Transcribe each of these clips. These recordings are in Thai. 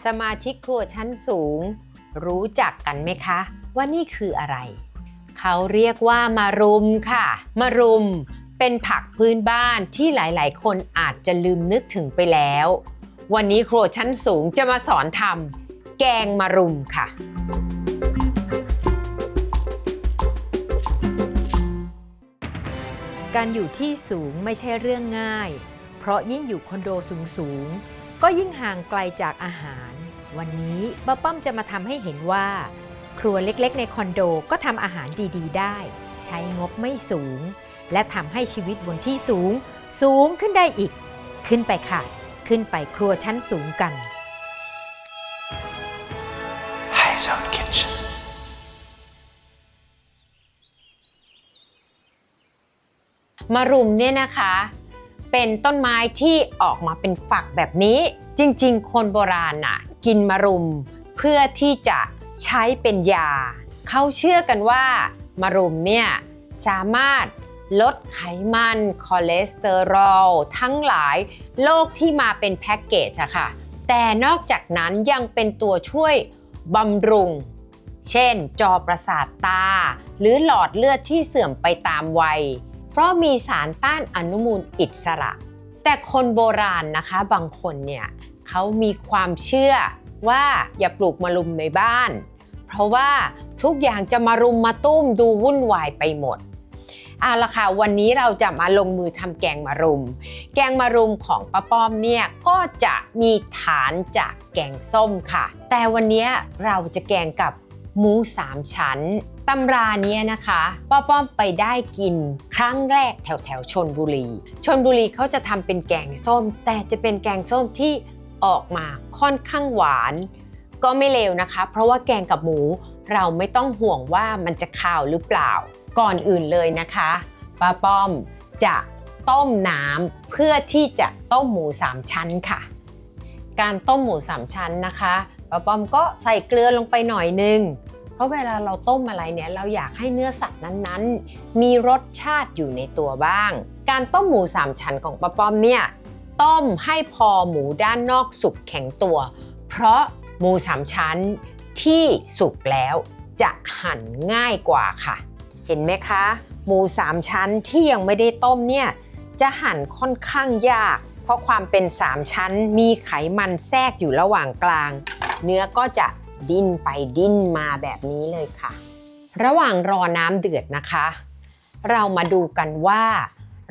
สมาชิกครัวชั้นสูงรู้จักกันไหมคะว่านี่คืออะไรเขาเรียกว่ามะรุมค่ะมะรุมเป็นผักพื้นบ้านที่หลายๆคนอาจจะลืมนึกถึงไปแล้ววันนี้ครัวชั้นสูงจะมาสอนทำแกงมะรุมค่ะการอยู่ที่สูงไม่ใช่เรื่องง่ายเพราะยิ่งอยู่คอนโดสูงๆก็ยิ่งห่างไกลจากอาหารวันนี้ป้าป้อมจะมาทำให้เห็นว่าครัวเล็กๆในคอนโดก็ทำอาหารดีๆได้ใช้งบไม่สูงและทำให้ชีวิตบนที่สูงขึ้นได้อีกขึ้นไปค่ะขึ้นไปครัวชั้นสูงกัน High Zone Kitchenมะรุมเนี่ยนะคะเป็นต้นไม้ที่ออกมาเป็นฝักแบบนี้จริงๆคนโบราณน่ะกินมะรุมเพื่อที่จะใช้เป็นยาเขาเชื่อกันว่ามะรุมเนี่ยสามารถลดไขมันคอเลสเตอรอลทั้งหลายโรคที่มาเป็นแพ็กเกจอะค่ะแต่นอกจากนั้นยังเป็นตัวช่วยบำรุงเช่นจอประสาทตาหรือหลอดเลือดที่เสื่อมไปตามวัยเพราะมีสารต้านอนุมูลอิสระแต่คนโบราณนะคะบางคนเนี่ยเขามีความเชื่อว่าอย่าปลูกมะรุมในบ้านเพราะว่าทุกอย่างจะมารุมมาตุ้มดูวุ่นวายไปหมดเอาล่ะค่ะวันนี้เราจะมาลงมือทำแกงมะรุมแกงมะรุมของป้าป้อมเนี่ยก็จะมีฐานจากแกงส้มค่ะแต่วันนี้เราจะแกงกับหมู3ชั้นตำราเนี้ยนะคะป้าป้อมไปได้กินครั้งแรกแถวชลบุรีเขาจะทำเป็นแกงส้มแต่จะเป็นแกงส้มที่ออกมาค่อนข้างหวานก็ไม่เลวนะคะเพราะว่าแกงกับหมูเราไม่ต้องห่วงว่ามันจะคาวหรือเปล่าก่อนอื่นเลยนะคะป้าป้อมจะต้มน้ำเพื่อที่จะต้มหมู3ชั้นค่ะการต้มหมู3ชั้นนะคะป้าป้อมก็ใส่เกลือลงไปหน่อยนึงเพราะเวลาเราต้มอะไรเนี่ยเราอยากให้เนื้อสัตว์นั้นๆมีรสชาติอยู่ในตัวบ้างการต้มหมู3ชั้นของป้าป้อมเนี่ยต้มให้พอหมูด้านนอกสุกแข็งตัวเพราะหมู3ชั้นที่สุกแล้วจะหั่นง่ายกว่าค่ะเห็นไหมคะหมู3ชั้นที่ยังไม่ได้ต้มเนี่ยจะหั่นค่อนข้างยากเพราะความเป็น3ชั้นมีไขมันแทรกอยู่ระหว่างกลางเนื้อก็จะดิ้นไปดิ้นมาแบบนี้เลยค่ะระหว่างรอน้ำเดือดนะคะเรามาดูกันว่า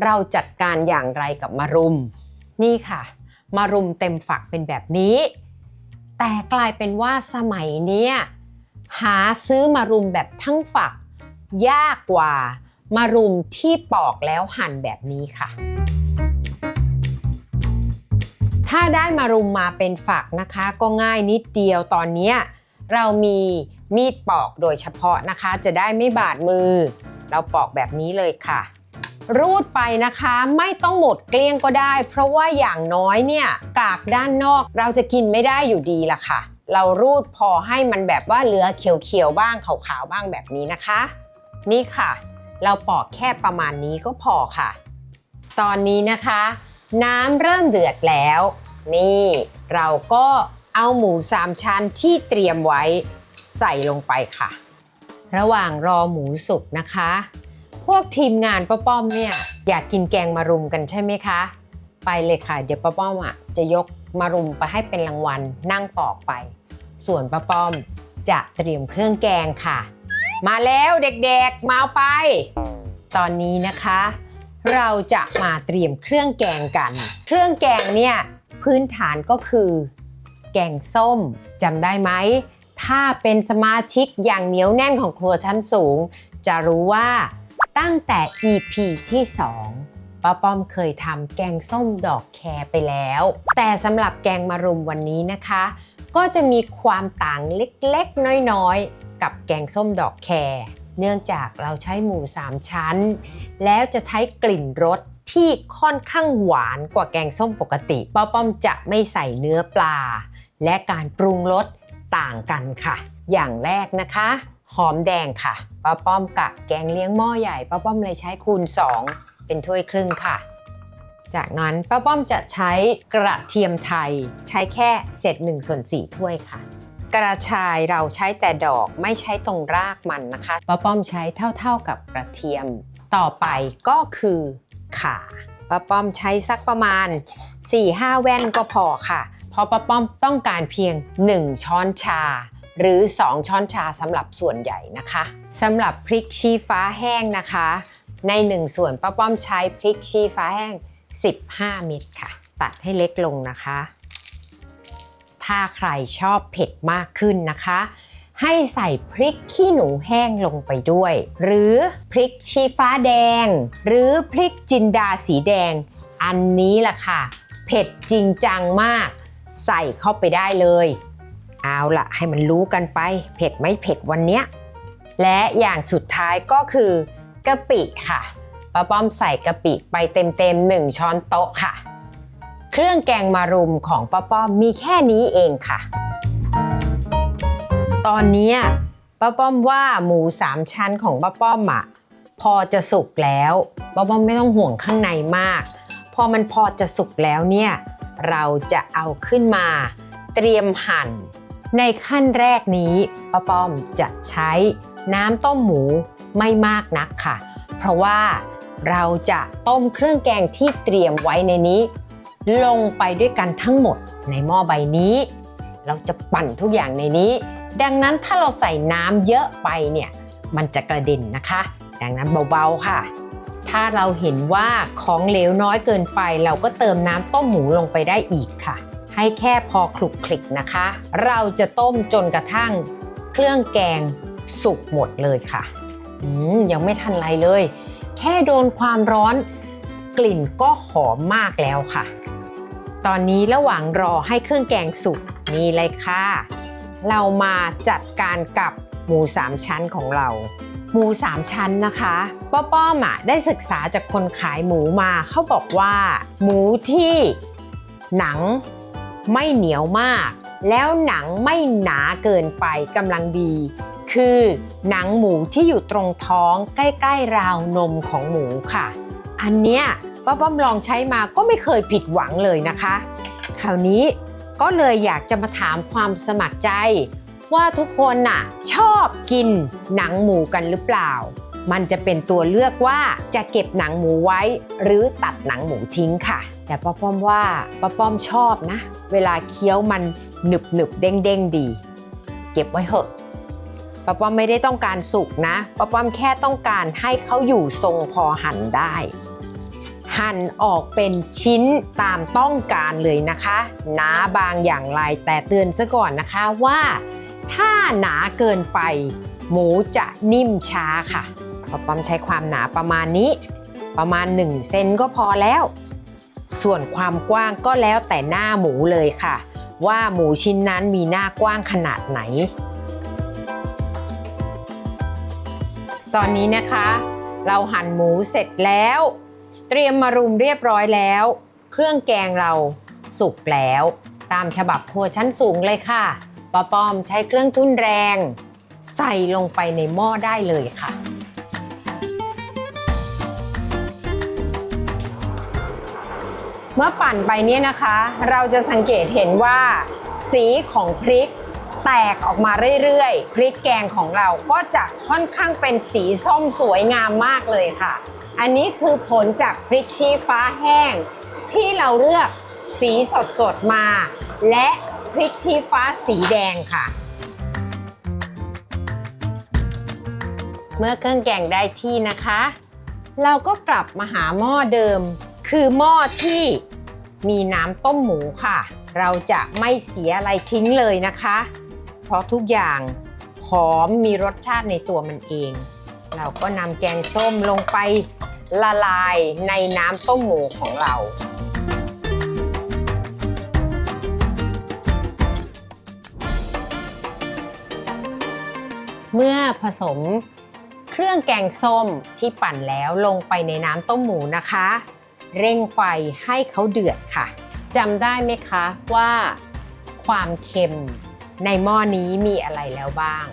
เราจัดการอย่างไรกับมะรุมนี่ค่ะมะรุมเต็มฝักเป็นแบบนี้แต่กลายเป็นว่าสมัยนี้หาซื้อมะรุมแบบทั้งฝักยากกว่ามะรุมที่ปอกแล้วหั่นแบบนี้ค่ะถ้าได้มะรุมมาเป็นฝักนะคะก็ง่ายนิดเดียวตอนนี้เรามีมีดปอกโดยเฉพาะนะคะจะได้ไม่บาดมือเราปอกแบบนี้เลยค่ะรูดไปนะคะไม่ต้องหมดเกลี้ยงก็ได้เพราะว่าอย่างน้อยเนี่ยกากด้านนอกเราจะกินไม่ได้อยู่ดีล่ะค่ะเรารูดพอให้มันแบบว่าเหลือเขียวๆบ้างขาวๆบ้างแบบนี้นะคะนี่ค่ะเราปอกแค่ประมาณนี้ก็พอค่ะตอนนี้นะคะน้ำเริ่มเดือดแล้วนี่เราก็เอาหมู3ชั้นที่เตรียมไว้ใส่ลงไปค่ะระหว่างรอหมูสุกนะคะพวกทีมงานป้าป้อมเนี่ยอยากกินแกงมะรุมกันใช่ไหมคะไปเลยค่ะเดี๋ยวป้าป้อมจะยกมะรุมไปให้เป็นรางวัลนั่งปอกไปส่วนป้าป้อมจะเตรียมเครื่องแกงค่ะมาแล้วเด็กๆมาเอาไปตอนนี้นะคะเราจะมาเตรียมเครื่องแกงกันเครื่องแกงเนี่ยพื้นฐานก็คือแกงส้มจำได้ไหมถ้าเป็นสมาชิกอย่างเหนียวแน่นของครัวชั้นสูงจะรู้ว่าตั้งแต่ EP ที่2ป้าป้อมเคยทำแกงส้มดอกแครไปแล้วแต่สำหรับแกงมะรุมวันนี้นะคะก็จะมีความต่างเล็กๆน้อยๆกับแกงส้มดอกแครเนื่องจากเราใช้หมู3ชั้นแล้วจะใช้กลิ่นรสที่ค่อนข้างหวานกว่าแกงส้มปกติป้าป้อมจะไม่ใส่เนื้อปลาและการปรุงรสต่างกันค่ะอย่างแรกนะคะหอมแดงค่ะป้าป้อมกะแกงเลี้ยงหม้อใหญ่ป้าป้อมเลยใช้คูณ2เป็นถ้วยครึ่งค่ะ จากนั้นป้าป้อมจะใช้กระเทียมไทยใช้แค่เศษ1/4 ถ้วยค่ะกระชายเราใช้แต่ดอกไม่ใช้ตรงรากมันนะคะป้าป้อมใช้เท่ากับกระเทียมต่อไปก็คือข่าป้าป้อมใช้สักประมาณ 4-5 แว่นก็พอค่ะเพราะป้าป้อมต้องการเพียง1 ช้อนชาหรือ2 ช้อนชาสำหรับส่วนใหญ่นะคะสำหรับพริกชี้ฟ้าแห้งนะคะใน1 ส่วนป้าป้อมใช้พริกชี้ฟ้าแห้ง15 เม็ดค่ะตัดให้เล็กลงนะคะถ้าใครชอบเผ็ดมากขึ้นนะคะให้ใส่พริกขี้หนูแห้งลงไปด้วยหรือพริกชี้ฟ้าแดงหรือพริกจินดาสีแดงอันนี้ล่ะค่ะเผ็ดจริงจังมากใส่เข้าไปได้เลยเอาล่ะให้มันรู้กันไปเผ็ดไม่เผ็ดวันเนี้ยและอย่างสุดท้ายก็คือกะปิค่ะป้าป้อมใส่กะปิไปเต็ม1 ช้อนโต๊ะค่ะเครื่องแกงมะรุมของป้าป้อมมีแค่นี้เองค่ะตอนนี้ป้าป้อมว่าหมู3 ชั้นของป้าป้อมพอจะสุกแล้วป้าป้อมไม่ต้องห่วงข้างในมากพอมันพอจะสุกแล้วเนี่ยเราจะเอาขึ้นมาเตรียมหั่นในขั้นแรกนี้ป้าป้อมจะใช้น้ำต้มหมูไม่มากนักค่ะเพราะว่าเราจะต้มเครื่องแกงที่เตรียมไว้ในนี้ลงไปด้วยกันทั้งหมดในหม้อใบนี้เราจะปั่นทุกอย่างในนี้ดังนั้นถ้าเราใส่น้ำเยอะไปเนี่ยมันจะกระเด็นนะคะดังนั้นเบาๆค่ะถ้าเราเห็นว่าของเหลวน้อยเกินไปเราก็เติมน้ำต้มหมูลงไปได้อีกค่ะให้แค่พอคลุกคลิกนะคะเราจะต้มจนกระทั่งเครื่องแกงสุกหมดเลยค่ะยังไม่ทันไรเลยแค่โดนความร้อนกลิ่นก็หอมมากแล้วค่ะตอนนี้ระหว่างรอให้เครื่องแกงสุกนี่เลยค่ะเรามาจัดการกับหมู3 ชั้นของเราหมู3 ชั้นนะคะป้อมได้ศึกษาจากคนขายหมูมาเขาบอกว่าหมูที่หนังไม่เหนียวมากแล้วหนังไม่หนาเกินไปกำลังดีคือหนังหมูที่อยู่ตรงท้องใกล้ๆราวนมของหมูค่ะอันเนี้ยป้อมลองใช้มาก็ไม่เคยผิดหวังเลยนะคะคราวนี้ก็เลยอยากจะมาถามความสมัครใจว่าทุกคนชอบกินหนังหมูกันหรือเปล่ามันจะเป็นตัวเลือกว่าจะเก็บหนังหมูไว้หรือตัดหนังหมูทิ้งค่ะแต่ป้อมว่าป้อมชอบนะเวลาเคี้ยวมันหนึบเด้งดีเก็บไว้เถอะป้อมไม่ได้ต้องการสุกนะป้อมแค่ต้องการให้เขาอยู่ทรงพอหั่นได้หั่นออกเป็นชิ้นตามต้องการเลยนะคะหนาบางอย่างไรแต่เตือนซะก่อนนะคะว่าถ้าหนาเกินไปหมูจะนิ่มช้าค่ะป้อมใช้ความหนาประมาณนี้ประมาณ1 เซนก็พอแล้วส่วนความกว้างก็แล้วแต่หน้าหมูเลยค่ะว่าหมูชิ้นนั้นมีหน้ากว้างขนาดไหนตอนนี้นะคะเราหั่นหมูเสร็จแล้วเตรียมมารุมเรียบร้อยแล้วเครื่องแกงเราสุกแล้วตามฉบับครัวชั้นสูงเลยค่ะป้อมใช้เครื่องทุ่นแรงใส่ลงไปในหม้อได้เลยค่ะเมื่อปั่นไปเนี่ยนะคะเราจะสังเกตเห็นว่าสีของพริกแตกออกมาเรื่อยๆพริกแกงของเราก็จะค่อนข้างเป็นสีส้มสวยงามมากเลยค่ะอันนี้คือผลจากพริกชี้ฟ้าแห้งที่เราเลือกสีสดๆมาและพริกชี้ฟ้าสีแดงค่ะเมื่อเครื่องแกงได้ที่นะคะเราก็กลับมาหาหม้อเดิมคือหม้อที่มีน้ำต้มหมูค่ะเราจะไม่เสียอะไรทิ้งเลยนะคะเพราะทุกอย่างหอมมีรสชาติในตัวมันเองเราก็นำแกงส้มลงไปละลายในน้ำต้มหมูของเราเมื่อผสมเครื่องแกงส้มที่ปั่นแล้วลงไปในน้ำต้มหมูนะคะเร่งไฟให้เขาเดือดค่ะจำได้ไหมคะว่าความเค็มในหม้อนี้มีอะไรแล้วบ้าง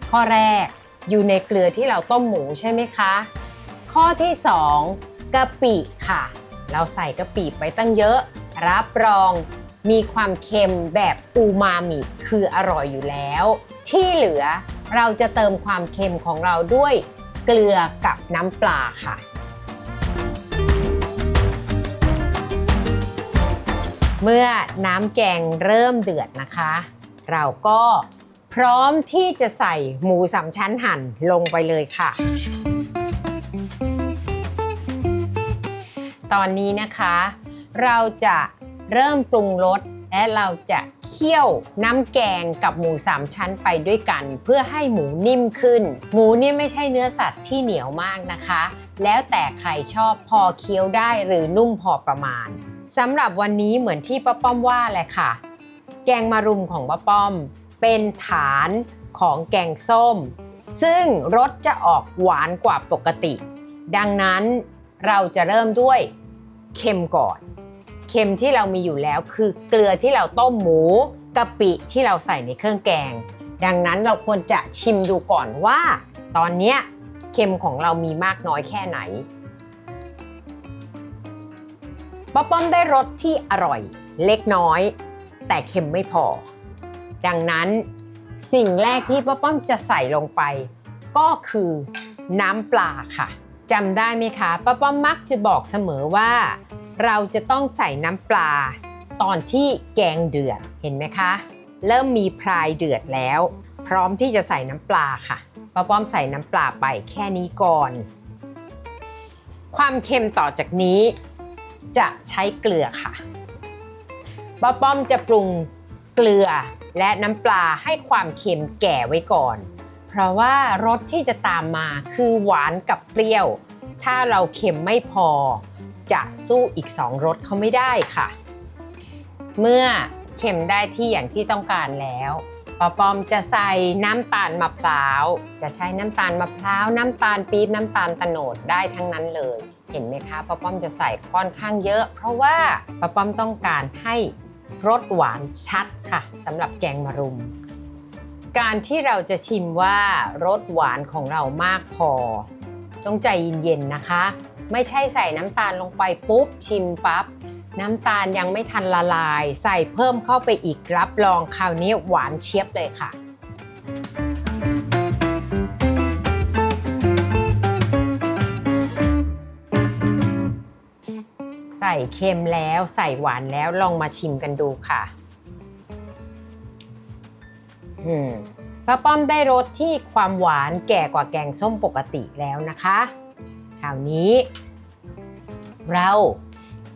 ข้อแรกอยู่ในเกลือที่เราต้มหมูใช่ไหมคะข้อที่2กะปิค่ะ เราใส่กะปิไปตั้งเยอะรับรองมีความเค็มแบบอูมามิคืออร่อยอยู่แล้วที่เหลือเราจะเติมความเค็มของเราด้วยเกลือกับน้ำปลาค่ะเมื่อน้ำแกงเริ่มเดือดนะคะเราก็พร้อมที่จะใส่หมูสามชั้นหั่นลงไปเลยค่ะตอนนี้นะคะเราจะเริ่มปรุงรสและเราจะเคี่ยวน้ำแกงกับหมูสามชั้นไปด้วยกันเพื่อให้หมูนิ่มขึ้นหมูนี่ไม่ใช่เนื้อสัตว์ที่เหนียวมากนะคะแล้วแต่ใครชอบพอเคี้ยวได้หรือนุ่มพอประมาณสำหรับวันนี้เหมือนที่ป้าป้อมว่าแหละค่ะแกงมะรุมของป้าป้อมเป็นฐานของแกงส้มซึ่งรสจะออกหวานกว่าปกติดังนั้นเราจะเริ่มด้วยเค็มก่อนเค็มที่เรามีอยู่แล้วคือเกลือที่เราต้มหมูกะปิที่เราใส่ในเครื่องแกงดังนั้นเราควรจะชิมดูก่อนว่าตอนนี้เค็มของเรามีมากน้อยแค่ไหนป้าป้อมได้รสที่อร่อยเล็กน้อยแต่เค็มไม่พอดังนั้นสิ่งแรกที่ป้าป้อมจะใส่ลงไปก็คือน้ำปลาค่ะจำได้ไหมคะป้าป้อมมักจะบอกเสมอว่าเราจะต้องใส่น้ำปลาตอนที่แกงเดือดเห็นไหมคะเริ่มมีพรายเดือดแล้วพร้อมที่จะใส่น้ำปลาค่ะป้าป้อมใส่น้ำปลาไปแค่นี้ก่อนความเค็มต่อจากนี้จะใช้เกลือค่ะป้าป้อมจะปรุงเกลือและน้ำปลาให้ความเค็มแก่ไว้ก่อนเพราะว่ารสที่จะตามมาคือหวานกับเปรี้ยวถ้าเราเค็มไม่พอจะสู้อีก2รสเขาไม่ได้ค่ะเมื่อเค็มได้ที่อย่างที่ต้องการแล้วป้าป้อมจะใส่น้ำตาลมะพร้าวจะใช้น้ำตาลมะพร้าวน้ำตาลปี๊บน้ำตาลโตนดได้ทั้งนั้นเลยเห็นไหมคะป้าป้อมจะใส่ค่อนข้างเยอะเพราะว่าป้าป้อมต้องการให้รสหวานชัดค่ะสำหรับแกงมะรุมการที่เราจะชิมว่ารสหวานของเรามากพอต้องใจเย็นๆนะคะไม่ใช่ใส่น้ำตาลลงไปปุ๊บชิมปั๊บน้ำตาลยังไม่ทันละลายใส่เพิ่มเข้าไปอีกรับรองคราวนี้หวานเชียบเลยค่ะใส่เค็มแล้วใส่หวานแล้วลองมาชิมกันดูค่ะป้าป้อมได้รสที่ความหวานแก่กว่าแกงส้มปกติแล้วนะคะคราวนี้เรา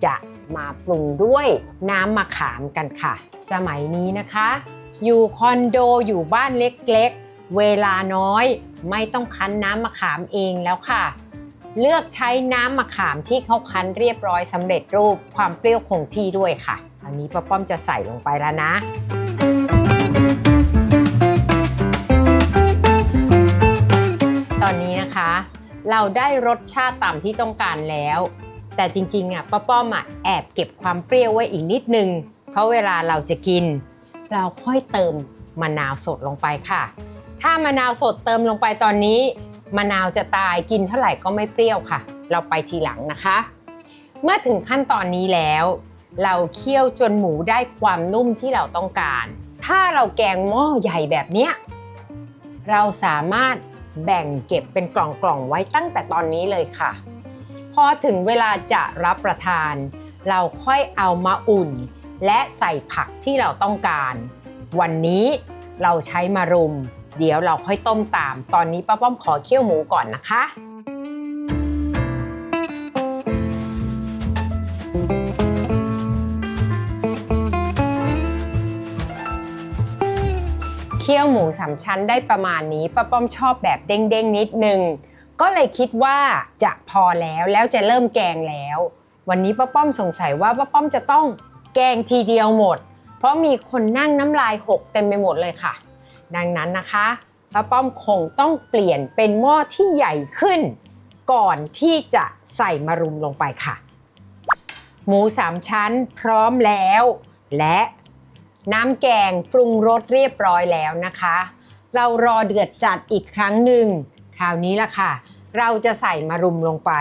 จะมาปรุงด้วยน้ำมะขามกันค่ะสมัยนี้นะคะอยู่คอนโดอยู่บ้านเล็กๆเวลาน้อยไม่ต้องคั้นน้ำมะขามเองแล้วค่ะเลือกใช้น้ำมะขามที่เขาคั้นเรียบร้อยสำเร็จรูปความเปรี้ยวคงที่ด้วยค่ะอันนี้ป้าป้อมจะใส่ลงไปแล้วนะตอนนี้นะคะเราได้รสชาติตามที่ต้องการแล้วแต่จริงๆป้าป้อมแอบเก็บความเปรี้ยวไว้อีกนิดนึงเพราะเวลาเราจะกินเราค่อยเติมมะนาวสดลงไปค่ะถ้ามะนาวสดเติมลงไปตอนนี้มะนาวจะตายกินเท่าไหร่ก็ไม่เปรี้ยวค่ะเราไปทีหลังนะคะเมื่อถึงขั้นตอนนี้แล้วเราเคี่ยวจนหมูได้ความนุ่มที่เราต้องการถ้าเราแกงหม้อใหญ่แบบเนี้ยเราสามารถแบ่งเก็บเป็นกล่องๆไว้ตั้งแต่ตอนนี้เลยค่ะพอถึงเวลาจะรับประทานเราค่อยเอามาอุ่นและใส่ผักที่เราต้องการวันนี้เราใช้มะรุมเดี๋ยวเราค่อยต้มตามตอนนี้ป้าป้อมขอเคี่ยวหมูก่อนนะคะเคี่ยวหมูสามชั้นได้ประมาณนี้ป้าป้อมชอบแบบเด้งๆนิดนึงก็เลยคิดว่าจะพอแล้วจะเริ่มแกงแล้ววันนี้ป้าป้อมสงสัยว่าป้าป้อมจะต้องแกงทีเดียวหมดเพราะมีคนนั่งน้ำลายหกเต็มไปหมดเลยค่ะดังนั้นนะคะป้าป้อมคงต้องเปลี่ยนเป็นหม้อที่ใหญ่ขึ้นก่อนที่จะใส่มะรุมลงไปค่ะหมูสามชั้นพร้อมแล้วและน้ำแกงปรุงรสเรียบร้อยแล้วนะคะเรารอเดือดจัดอีกครั้งหนึ่งคราวนี้ล่ะค่ะเราจะใส่มะรุมลงไป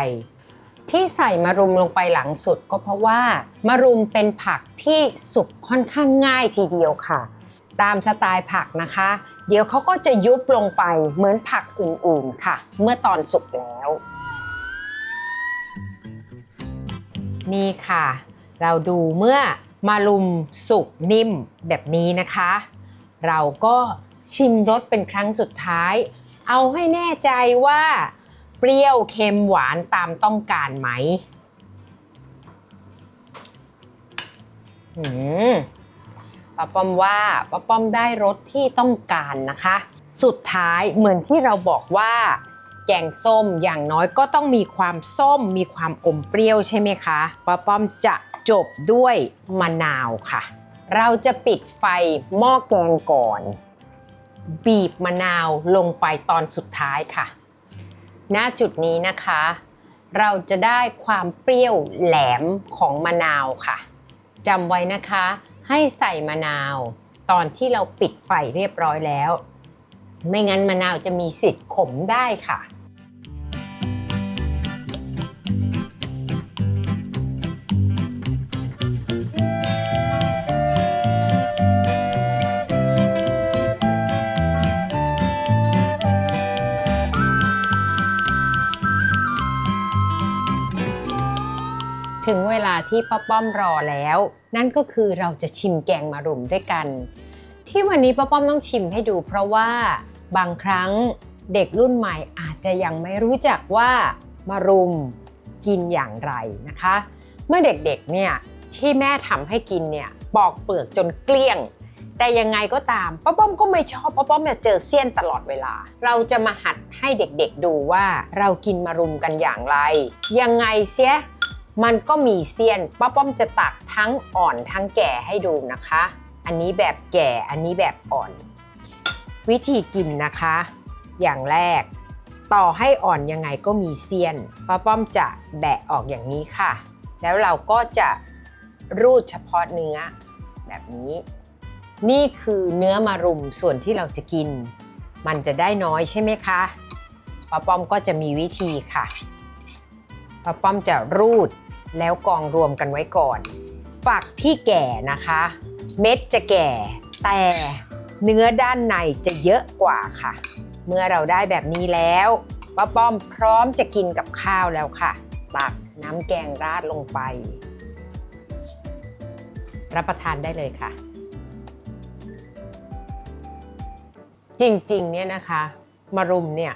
ที่ใส่มะรุมลงไปหลังสุดก็เพราะว่ามะรุมเป็นผักที่สุกค่อนข้างง่ายทีเดียวค่ะตามสไตล์ผักนะคะเดี๋ยวเขาก็จะยุบลงไปเหมือนผักอื่นๆค่ะเมื่อตอนสุกแล้วนี่ค่ะเราดูเมื่อมะรุมสุกนิ่มแบบนี้นะคะเราก็ชิมรสเป็นครั้งสุดท้ายเอาให้แน่ใจว่าเปรี้ยวเค็มหวานตามต้องการไหมป้าป้อมว่าป้าป้อมได้รสที่ต้องการนะคะสุดท้ายเหมือนที่เราบอกว่าแกงส้มอย่างน้อยก็ต้องมีความส้มมีความอมเปรี้ยวใช่ไหมคะป้าป้อมจะจบด้วยมะนาวค่ะเราจะปิดไฟหม้อแกงก่อนบีบมะนาวลงไปตอนสุดท้ายค่ะณจุดนี้นะคะเราจะได้ความเปรี้ยวแหลมของมะนาวค่ะจำไว้นะคะให้ใส่มะนาวตอนที่เราปิดไฟเรียบร้อยแล้วไม่งั้นมะนาวจะมีสิทธิ์ขมได้ค่ะถึงเวลาที่ป้าป้อมรอแล้วนั่นก็คือเราจะชิมแกงมะรุมด้วยกันที่วันนี้ป้าป้อมต้องชิมให้ดูเพราะว่าบางครั้งเด็กรุ่นใหม่อาจจะยังไม่รู้จักว่ามะรุมกินอย่างไรนะคะเมื่อเด็กๆเนี่ยที่แม่ทำให้กินเนี่ยปอกเปลือกจนเกลี้ยงแต่ยังไงก็ตามป้าป้อมก็ไม่ชอบป้าป้อมจะเจอเสี้ยนตลอดเวลาเราจะมาหัดให้เด็กๆดูว่าเรากินมะรุมกันอย่างไรยังไงเสียมันก็มีเสี้ยนป้าป้อมจะตักทั้งอ่อนทั้งแก่ให้ดูนะคะอันนี้แบบแก่อันนี้แบบอ่อนวิธีกินนะคะอย่างแรกต่อให้อ่อนยังไงก็มีเสี้ยนป้าป้อมจะแบะออกอย่างนี้ค่ะแล้วเราก็จะรูดเฉพาะเนื้อแบบนี้นี่คือเนื้อมะรุมส่วนที่เราจะกินมันจะได้น้อยใช่ไหมคะป้าป้อมก็จะมีวิธีค่ะป้าป้อมจะรูดแล้วกองรวมกันไว้ก่อนฝักที่แก่นะคะเม็ดจะแก่แต่เนื้อด้านในจะเยอะกว่าค่ะเมื่อเราได้แบบนี้แล้วป้าป้อมพร้อมจะกินกับข้าวแล้วค่ะตักน้ำแกงราดลงไปรับประทานได้เลยค่ะจริงๆเนี่ยนะคะมะรุมเนี่ย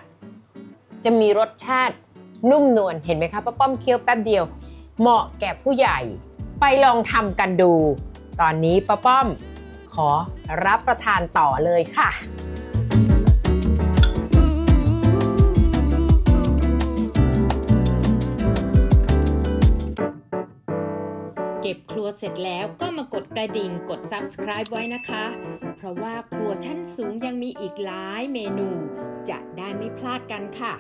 จะมีรสชาตินุ่มนวลเห็นไหมคะป้าป้อมเคี้ยวแป๊บเดียวเหมาะแก่ผู้ใหญ่ไปลองทำกันดูตอนนี้ป้าป้อมขอรับประทานต่อเลยค่ะเก็บครัวเสร็จแล้วก็มากดกระดิ่งกด Subscribe ไว้นะคะเพราะว่าครัวชั้นสูงยังมีอีกหลายเมนูจะได้ไม่พลาดกันค่ะ